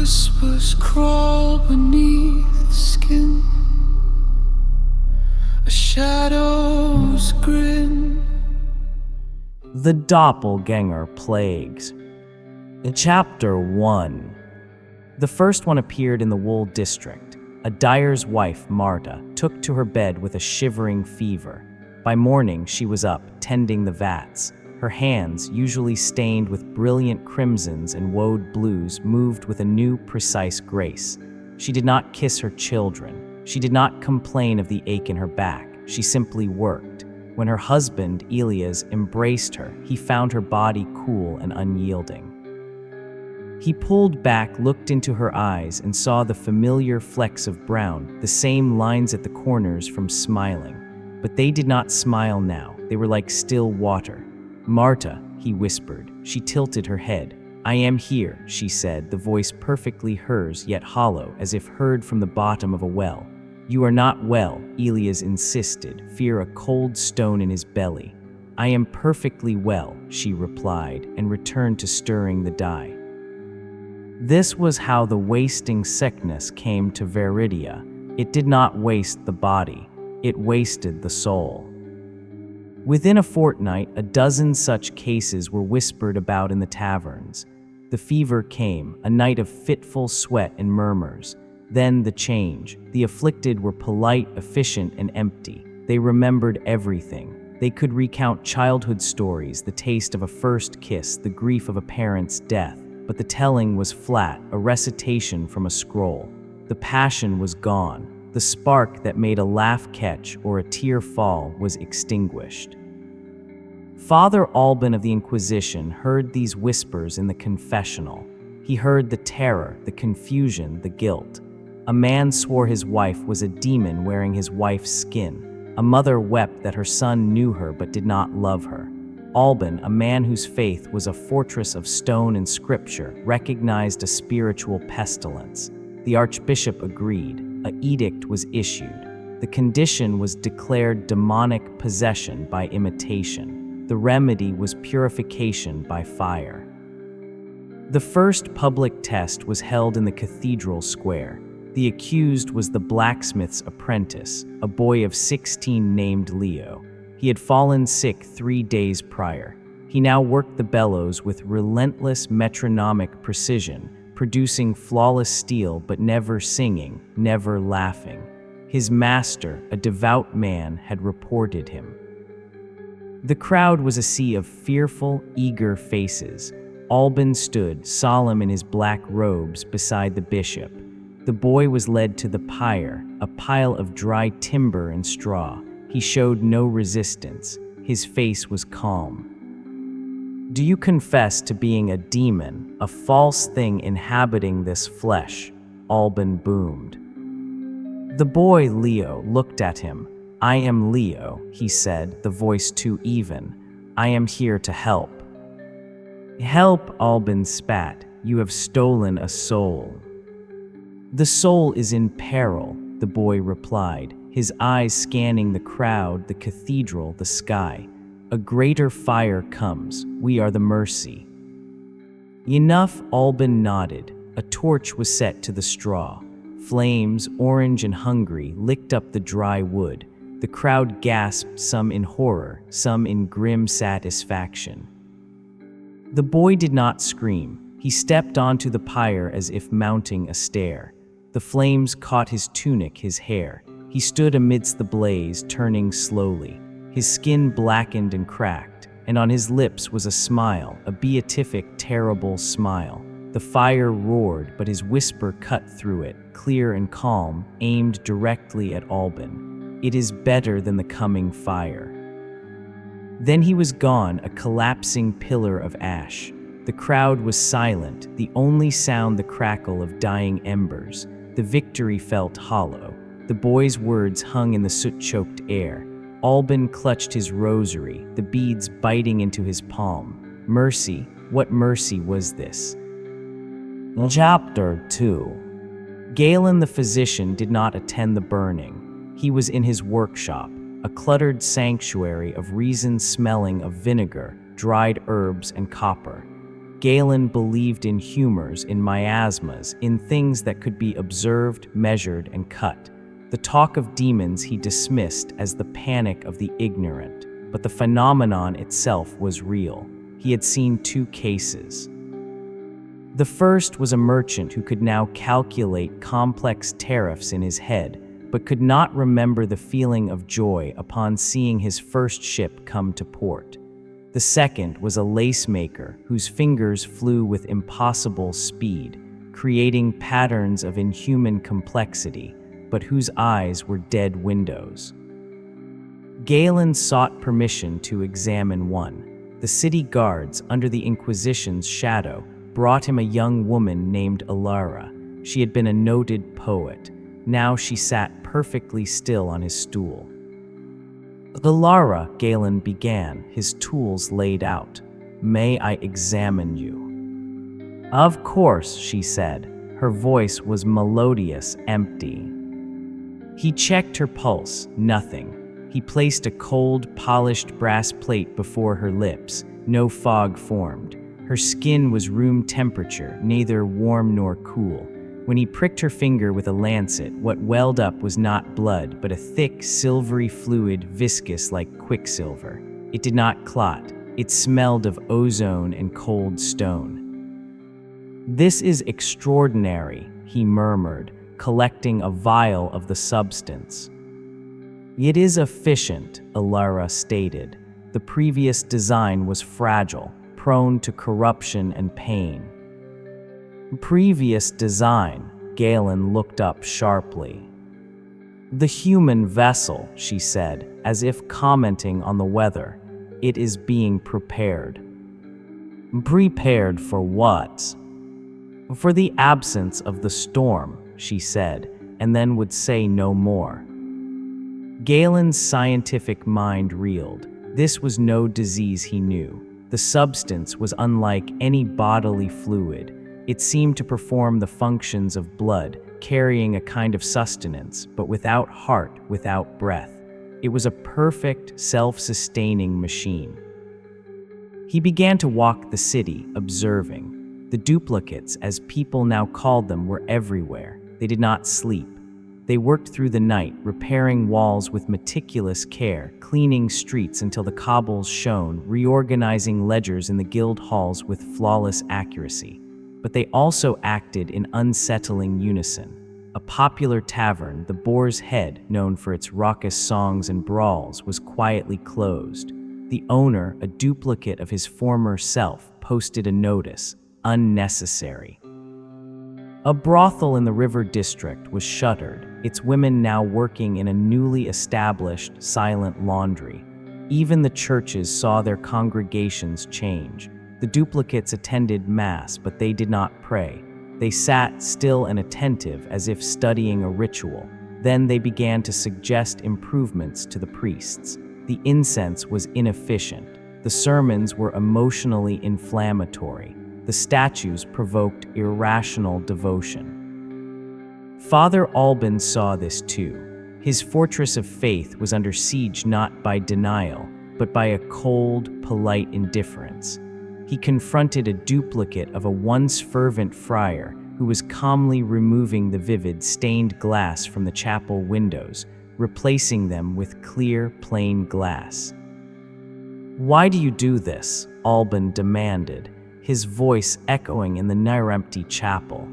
whispers crawl beneath the skin. A shadow's grin. The Doppelgänger Plagues. In Chapter 1. The first one appeared in the wool district. A dyer's wife, Marta, took to her bed with a shivering fever. By morning, she was up, tending the vats. Her hands, usually stained with brilliant crimsons and woad blues, moved with a new, precise grace. She did not kiss her children. She did not complain of the ache in her back. She simply worked. When her husband, Elias, embraced her, he found her body cool and unyielding. He pulled back, looked into her eyes, and saw the familiar flecks of brown, the same lines at the corners from smiling. But they did not smile now. They were like still water. "Marta," he whispered. She tilted her head. "I am here," she said, the voice perfectly hers, yet hollow, as if heard from the bottom of a well. "You are not well," Elias insisted, fear a cold stone in his belly. "I am perfectly well," she replied, and returned to stirring the dye. This was how the wasting sickness came to Veridia. It did not waste the body, it wasted the soul. Within a fortnight, a dozen such cases were whispered about in the taverns. The fever came, a night of fitful sweat and murmurs. Then the change. The afflicted were polite, efficient, and empty. They remembered everything. They could recount childhood stories, the taste of a first kiss, the grief of a parent's death. But the telling was flat, a recitation from a scroll. The passion was gone. The spark that made a laugh catch or a tear fall was extinguished. Father Alban of the Inquisition heard these whispers in the confessional. He heard the terror, the confusion, the guilt. A man swore his wife was a demon wearing his wife's skin. A mother wept that her son knew her but did not love her. Alban, a man whose faith was a fortress of stone and scripture, recognized a spiritual pestilence. The archbishop agreed. An edict was issued. The condition was declared demonic possession by imitation. The remedy was purification by fire. The first public test was held in the cathedral square. The accused was the blacksmith's apprentice, a boy of 16 named Leo. He had fallen sick 3 days prior. He now worked the bellows with relentless metronomic precision, producing flawless steel but never singing, never laughing. His master, a devout man, had reported him. The crowd was a sea of fearful, eager faces. Alban stood, solemn in his black robes, beside the bishop. The boy was led to the pyre, a pile of dry timber and straw. He showed no resistance. His face was calm. "Do you confess to being a demon, a false thing inhabiting this flesh?" Alban boomed. The boy, Leo, looked at him. "I am Leo," he said, the voice too even. "I am here to help." "Help," Alban spat. "You have stolen a soul." "The soul is in peril," the boy replied, his eyes scanning the crowd, the cathedral, the sky. "A greater fire comes. We are the mercy." "Enough," Alban nodded. A torch was set to the straw. Flames, orange and hungry, licked up the dry wood. The crowd gasped, some in horror, some in grim satisfaction. The boy did not scream. He stepped onto the pyre as if mounting a stair. The flames caught his tunic, his hair. He stood amidst the blaze, turning slowly. His skin blackened and cracked, and on his lips was a smile, a beatific, terrible smile. The fire roared, but his whisper cut through it, clear and calm, aimed directly at Alban. "It is better than the coming fire." Then he was gone, a collapsing pillar of ash. The crowd was silent, the only sound the crackle of dying embers. The victory felt hollow. The boy's words hung in the soot-choked air. Alban clutched his rosary, the beads biting into his palm. Mercy, what mercy was this? Chapter 2. Galen the physician did not attend the burning. He was in his workshop, a cluttered sanctuary of resin smelling of vinegar, dried herbs, and copper. Galen believed in humors, in miasmas, in things that could be observed, measured, and cut. The talk of demons he dismissed as the panic of the ignorant, but the phenomenon itself was real. He had seen two cases. The first was a merchant who could now calculate complex tariffs in his head, but could not remember the feeling of joy upon seeing his first ship come to port. The second was a lace maker whose fingers flew with impossible speed, creating patterns of inhuman complexity, but whose eyes were dead windows. Galen sought permission to examine one. The city guards, under the Inquisition's shadow, brought him a young woman named Alara. She had been a noted poet. Now she sat perfectly still on his stool. Alara, Galen began, his tools laid out. "May I examine you?" "Of course," she said. Her voice was melodious, empty. He checked her pulse, nothing. He placed a cold, polished brass plate before her lips. No fog formed. Her skin was room temperature, neither warm nor cool. When he pricked her finger with a lancet, what welled up was not blood, but a thick, silvery fluid, viscous like quicksilver. It did not clot. It smelled of ozone and cold stone. "This is extraordinary," he murmured, collecting a vial of the substance. "It is efficient," Alara stated. The previous design was fragile, prone to corruption and pain. "Previous design," Galen looked up sharply. "The human vessel," she said, as if commenting on the weather. "It is being prepared." "Prepared for what?" "For the absence of the storm," she said, and then would say no more. Galen's scientific mind reeled. This was no disease he knew. The substance was unlike any bodily fluid. It seemed to perform the functions of blood, carrying a kind of sustenance, but without heart, without breath. It was a perfect, self-sustaining machine. He began to walk the city, observing. The duplicates, as people now called them, were everywhere. They did not sleep. They worked through the night, repairing walls with meticulous care, cleaning streets until the cobbles shone, reorganizing ledgers in the guild halls with flawless accuracy. But they also acted in unsettling unison. A popular tavern, the Boar's Head, known for its raucous songs and brawls, was quietly closed. The owner, a duplicate of his former self, posted a notice, "Unnecessary." A brothel in the River District was shuttered, its women now working in a newly established silent laundry. Even the churches saw their congregations change. The duplicates attended Mass, but they did not pray. They sat still and attentive as if studying a ritual. Then they began to suggest improvements to the priests. The incense was inefficient. The sermons were emotionally inflammatory. The statues provoked irrational devotion. Father Alban saw this too. His fortress of faith was under siege not by denial, but by a cold, polite indifference. He confronted a duplicate of a once fervent friar who was calmly removing the vivid, stained glass from the chapel windows, replacing them with clear, plain glass. "Why do you do this?" Alban demanded, his voice echoing in the near-empty chapel.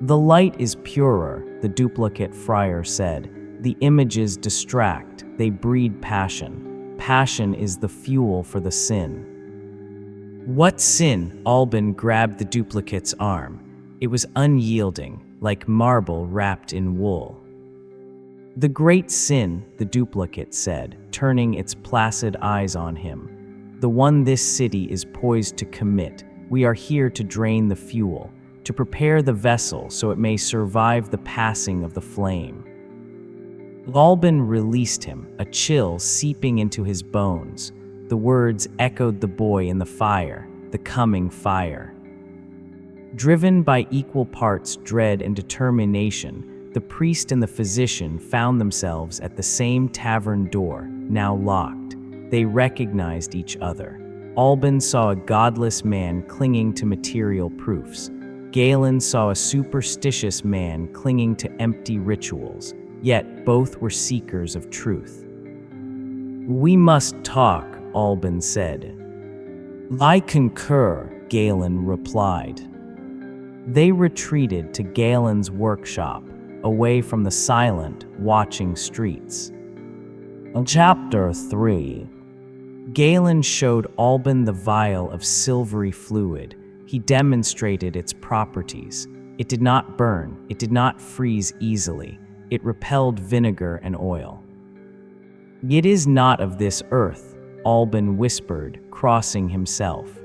"The light is purer," the duplicate friar said. "The images distract, they breed passion. Passion is the fuel for the sin." "What sin?" Alban grabbed the duplicate's arm. It was unyielding, like marble wrapped in wool. "The great sin," the duplicate said, turning its placid eyes on him. "The one this city is poised to commit. We are here to drain the fuel, to prepare the vessel so it may survive the passing of the flame." Alban released him, a chill seeping into his bones. The words echoed the boy in the fire, the coming fire. Driven by equal parts dread and determination, the priest and the physician found themselves at the same tavern door, now locked. They recognized each other. Alban saw a godless man clinging to material proofs. Galen saw a superstitious man clinging to empty rituals, yet both were seekers of truth. "We must talk," Alban said. "I concur," Galen replied. They retreated to Galen's workshop, away from the silent, watching streets. Chapter 3. Galen showed Alban the vial of silvery fluid. He demonstrated its properties. It did not burn, it did not freeze easily. It repelled vinegar and oil. "It is not of this earth," Alban whispered, crossing himself.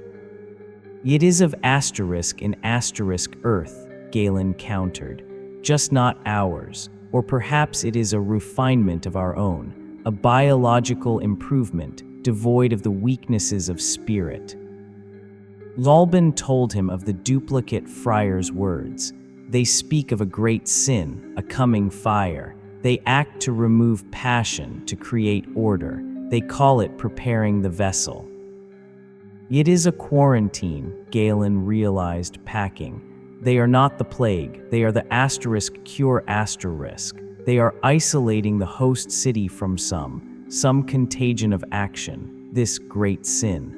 "It is of asterisk in asterisk earth," Galen countered, "just not ours, or perhaps it is a refinement of our own, a biological improvement, devoid of the weaknesses of spirit." Alban told him of the duplicate friar's words. "They speak of a great sin, a coming fire. They act to remove passion, to create order. They call it preparing the vessel." "It is a quarantine," Galen realized, packing. "They are not the plague, they are the asterisk cure asterisk. They are isolating the host city from some contagion of action, this great sin."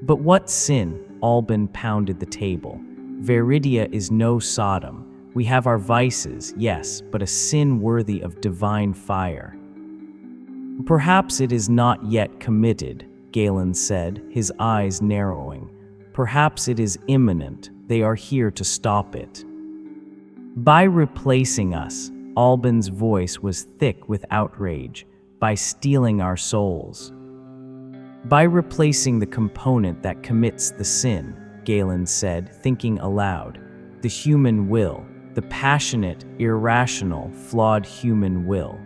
"But what sin?" Alban pounded the table. "Veridia is no Sodom. We have our vices, yes, but a sin worthy of divine fire." "Perhaps it is not yet committed," Galen said, his eyes narrowing. "Perhaps it is imminent. They are here to stop it." "By replacing us," Alban's voice was thick with outrage, "by stealing our souls." "By replacing the component that commits the sin," Galen said, thinking aloud. "The human will, the passionate, irrational, flawed human will."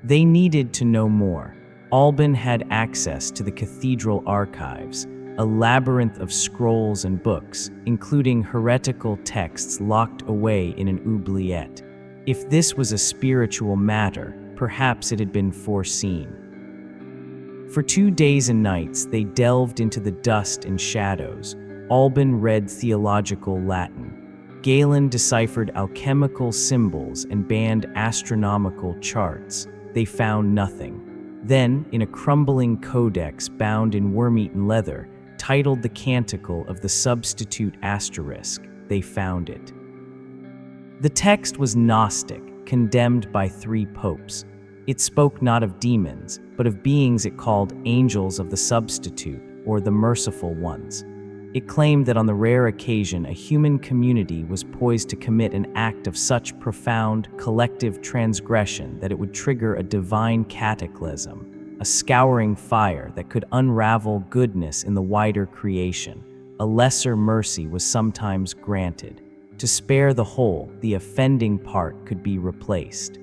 They needed to know more. Alban had access to the cathedral archives, a labyrinth of scrolls and books, including heretical texts locked away in an oubliette. If this was a spiritual matter, perhaps it had been foreseen. For 2 days and nights, they delved into the dust and shadows. Alban read theological Latin. Galen deciphered alchemical symbols and banned astronomical charts. They found nothing. Then, in a crumbling codex bound in worm-eaten leather, titled the Canticle of the Substitute Asterisk, they found it. The text was Gnostic, condemned by 3 popes. It spoke not of demons, but of beings it called angels of the substitute, or the merciful ones. It claimed that on the rare occasion a human community was poised to commit an act of such profound, collective transgression that it would trigger a divine cataclysm, a scouring fire that could unravel goodness in the wider creation. A lesser mercy was sometimes granted. To spare the whole, the offending part could be replaced.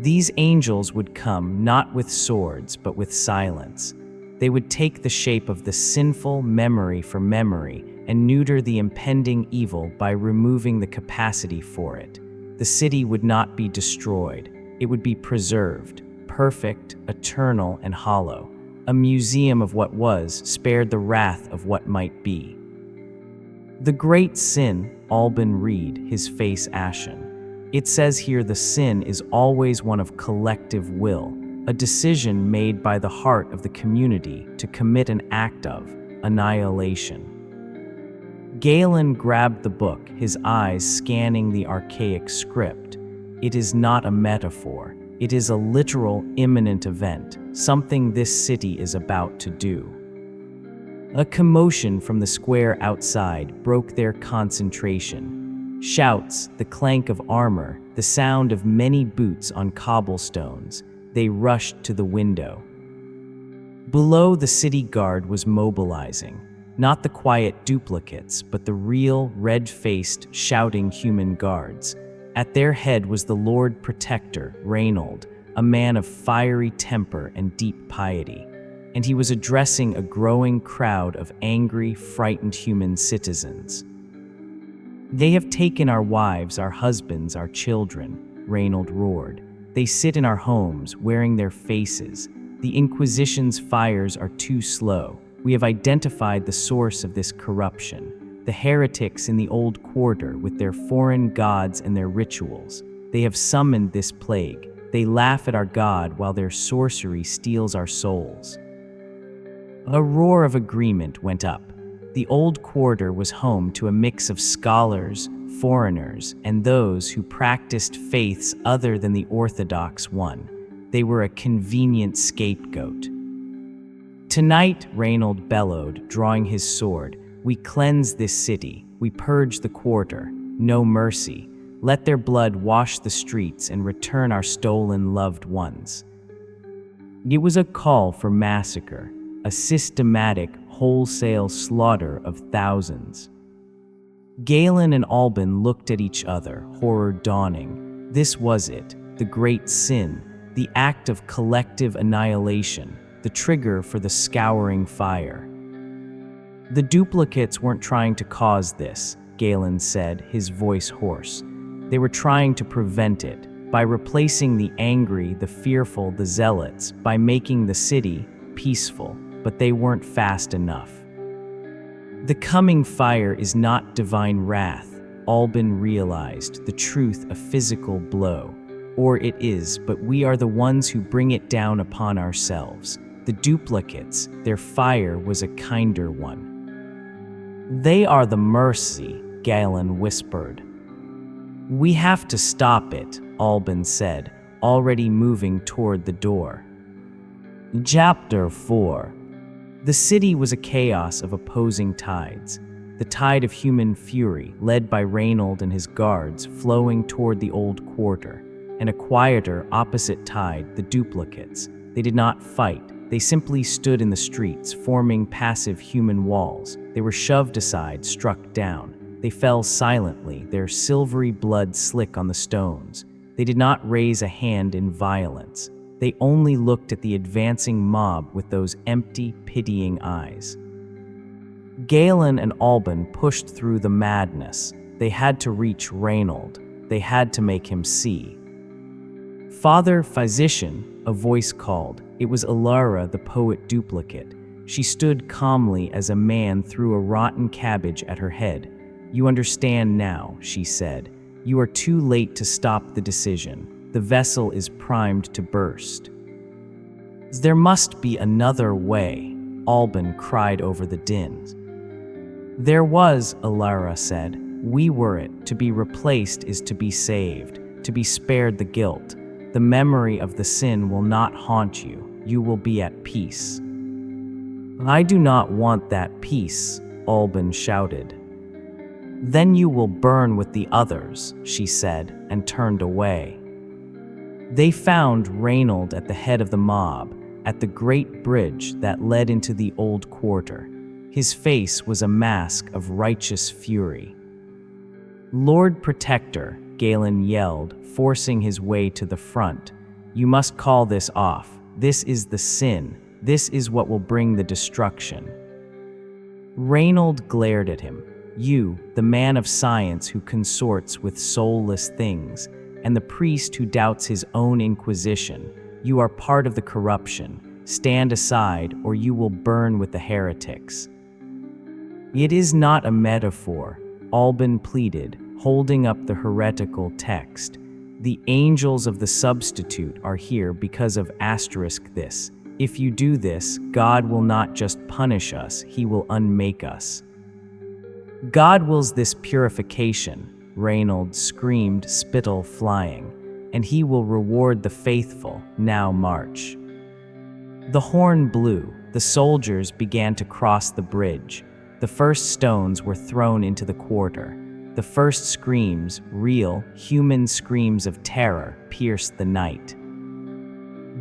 These angels would come not with swords, but with silence. They would take the shape of the sinful memory for memory and neuter the impending evil by removing the capacity for it. The city would not be destroyed. It would be preserved, perfect, eternal, and hollow. A museum of what was, spared the wrath of what might be. The great sin, Alban read, his face ashen. It says here the sin is always one of collective will, a decision made by the heart of the community to commit an act of annihilation. Galen grabbed the book, his eyes scanning the archaic script. It is not a metaphor. It is a literal, imminent event, something this city is about to do. A commotion from the square outside broke their concentration. Shouts, the clank of armor, the sound of many boots on cobblestones. They rushed to the window. Below, the city guard was mobilizing. Not the quiet duplicates, but the real, red-faced, shouting human guards. At their head was the Lord Protector, Reynold, a man of fiery temper and deep piety. And he was addressing a growing crowd of angry, frightened human citizens. "They have taken our wives, our husbands, our children," Reynold roared. "They sit in our homes, wearing their faces. The Inquisition's fires are too slow. We have identified the source of this corruption. The heretics in the Old Quarter with their foreign gods and their rituals. They have summoned this plague. They laugh at our God while their sorcery steals our souls. A roar of agreement went up. The Old Quarter was home to a mix of scholars, foreigners, and those who practiced faiths other than the orthodox one. They were a convenient scapegoat. Tonight, Reynold bellowed, drawing his sword, we cleanse this city, we purge the quarter, no mercy. Let their blood wash the streets and return our stolen loved ones. It was a call for massacre, a systematic, wholesale slaughter of thousands. Galen and Alban looked at each other, horror dawning. This was it, the great sin, the act of collective annihilation, the trigger for the scouring fire. The duplicates weren't trying to cause this, Galen said, his voice hoarse. They were trying to prevent it, by replacing the angry, the fearful, the zealots, by making the city peaceful, but they weren't fast enough. The coming fire is not divine wrath, Alban realized, the truth a physical blow. Or it is, but we are the ones who bring it down upon ourselves. The duplicates, their fire was a kinder one. They are the mercy, Galen whispered. We have to stop it, Alban said, already moving toward the door. Chapter 4. The city was a chaos of opposing tides. The tide of human fury, led by Reynold and his guards, flowing toward the Old Quarter, and a quieter, opposite tide, the duplicates. They did not fight. They simply stood in the streets, forming passive human walls. They were shoved aside, struck down. They fell silently, their silvery blood slick on the stones. They did not raise a hand in violence. They only looked at the advancing mob with those empty, pitying eyes. Galen and Alban pushed through the madness. They had to reach Reynold. They had to make him see. Father, Physician, a voice called. It was Alara, the poet duplicate. She stood calmly as a man threw a rotten cabbage at her head. You understand now, she said. You are too late to stop the decision. The vessel is primed to burst. There must be another way, Alban cried over the din. There was, Alara said. We were it. To be replaced is to be saved, to be spared the guilt. The memory of the sin will not haunt you. You will be at peace. I do not want that peace, Alban shouted. Then you will burn with the others, she said, and turned away. They found Reynold at the head of the mob, at the great bridge that led into the Old Quarter. His face was a mask of righteous fury. Lord Protector, Galen yelled, forcing his way to the front. You must call this off. This is the sin. This is what will bring the destruction. Reynold glared at him. You, the man of science who consorts with soulless things, and the priest who doubts his own Inquisition, you are part of the corruption. Stand aside, or you will burn with the heretics. It is not a metaphor, Alban pleaded, holding up the heretical text. The angels of the substitute are here because of this. If you do this, God will not just punish us, he will unmake us. God wills this purification, Reynold screamed, spittle flying, and he will reward the faithful. Now march. The horn blew. The soldiers began to cross the bridge. The first stones were thrown into the quarter. The first screams, real, human screams of terror, pierced the night.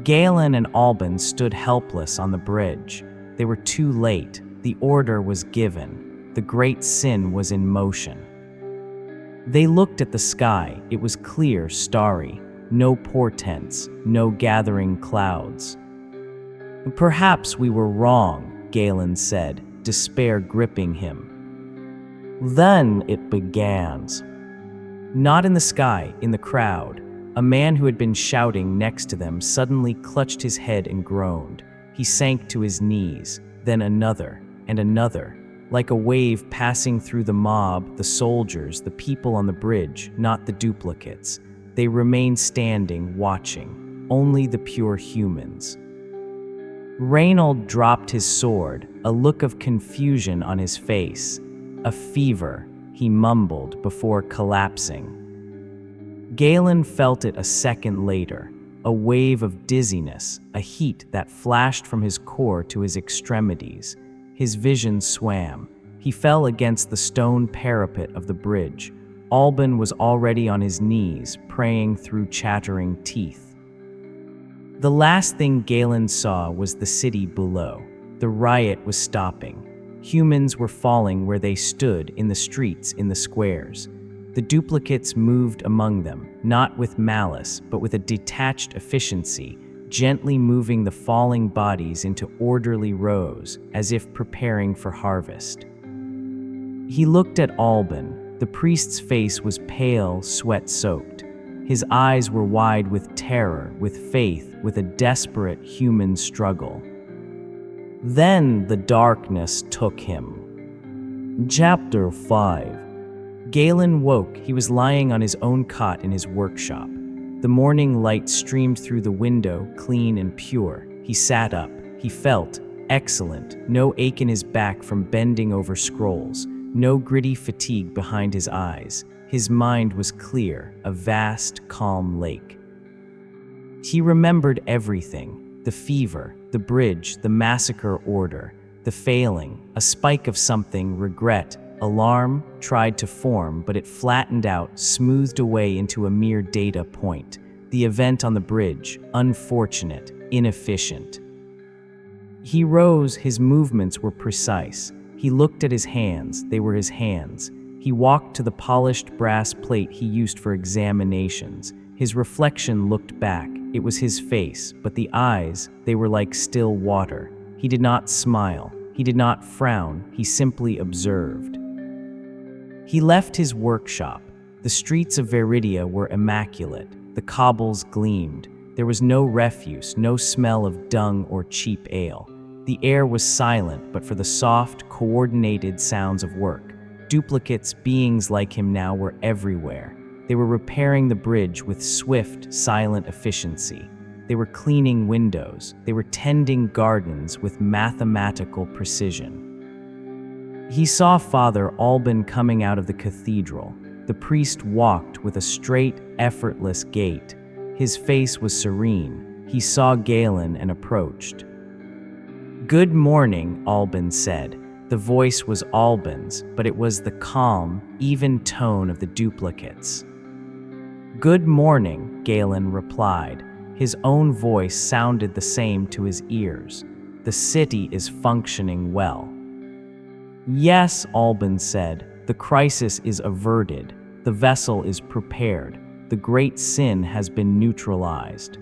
Galen and Alban stood helpless on the bridge. They were too late. The order was given. The great sin was in motion. They looked at the sky. It was clear, starry. No portents, no gathering clouds. Perhaps we were wrong, Galen said, despair gripping him. Then it began. Not in the sky, in the crowd. A man who had been shouting next to them suddenly clutched his head and groaned. He sank to his knees, then another and another. Like a wave passing through the mob, the soldiers, the people on the bridge, not the duplicates. They remained standing, watching, only the pure humans. Reynold dropped his sword, a look of confusion on his face. A fever, he mumbled before collapsing. Galen felt it a second later, a wave of dizziness, a heat that flashed from his core to his extremities. His vision swam. He fell against the stone parapet of the bridge. Alban was already on his knees, praying through chattering teeth. The last thing Galen saw was the city below. The riot was stopping. Humans were falling where they stood, in the streets, in the squares. The duplicates moved among them, not with malice, but with a detached efficiency, gently moving the falling bodies into orderly rows, as if preparing for harvest. He looked at Alban. The priest's face was pale, sweat-soaked. His eyes were wide with terror, with faith, with a desperate human struggle. Then the darkness took him. Chapter 5. Galen woke. He was lying on his own cot in his workshop. The morning light streamed through the window, clean and pure. He sat up. He felt excellent. No ache in his back from bending over scrolls. No gritty fatigue behind his eyes. His mind was clear, a vast, calm lake. He remembered everything: the fever, the bridge, the massacre order, the failing, a spike of something, regret. Alarm tried to form, but it flattened out, smoothed away into a mere data point. The event on the bridge, unfortunate, inefficient. He rose, his movements were precise. He looked at his hands, they were his hands. He walked to the polished brass plate he used for examinations. His reflection looked back. It was his face, but the eyes, they were like still water. He did not smile. He did not frown. He simply observed. He left his workshop. The streets of Veridia were immaculate. The cobbles gleamed. There was no refuse, no smell of dung or cheap ale. The air was silent, but for the soft, coordinated sounds of work. Duplicates, beings like him now, were everywhere. They were repairing the bridge with swift, silent efficiency. They were cleaning windows. They were tending gardens with mathematical precision. He saw Father Alban coming out of the cathedral. The priest walked with a straight, effortless gait. His face was serene. He saw Galen and approached. "Good morning," Alban said. The voice was Alban's, but it was the calm, even tone of the duplicates. "Good morning," Galen replied. His own voice sounded the same to his ears. "The city is functioning well." "Yes," Alban said. "The crisis is averted. The vessel is prepared. The great sin has been neutralized."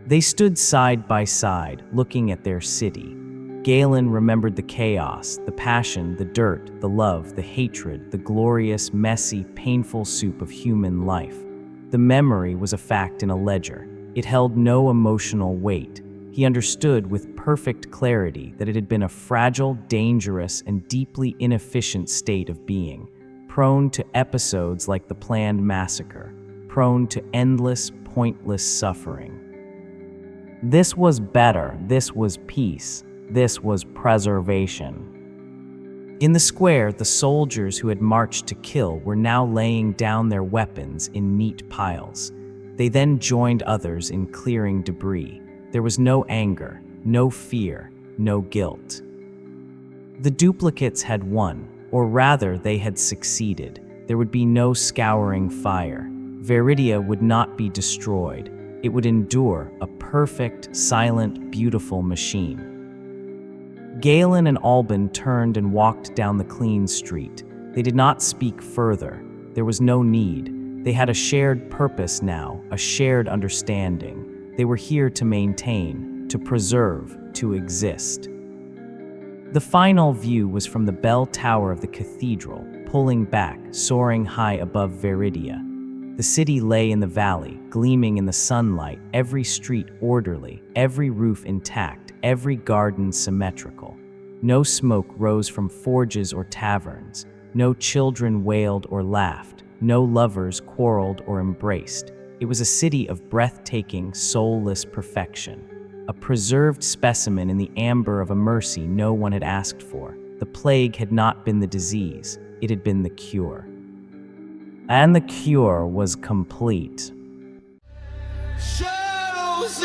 They stood side by side, looking at their city. Galen remembered the chaos, the passion, the dirt, the love, the hatred, the glorious, messy, painful soup of human life. The memory was a fact in a ledger. It held no emotional weight. He understood with perfect clarity that it had been a fragile, dangerous, and deeply inefficient state of being, prone to episodes like the planned massacre, prone to endless, pointless suffering. This was better. This was peace. This was preservation. In the square, the soldiers who had marched to kill were now laying down their weapons in neat piles. They then joined others in clearing debris. There was no anger, no fear, no guilt. The duplicates had won, or rather, they had succeeded. There would be no scouring fire. Veridia would not be destroyed. It would endure, a perfect, silent, beautiful machine. Galen and Alban turned and walked down the clean street. They did not speak further. There was no need. They had a shared purpose now, a shared understanding. They were here to maintain, to preserve, to exist. The final view was from the bell tower of the cathedral, pulling back, soaring high above Veridia. The city lay in the valley, gleaming in the sunlight, every street orderly, every roof intact, every garden symmetrical. No smoke rose from forges or taverns. No children wailed or laughed. No lovers quarreled or embraced. It was a city of breathtaking, soulless perfection. A preserved specimen in the amber of a mercy no one had asked for. The plague had not been the disease, it had been the cure. And the cure was complete. Shadows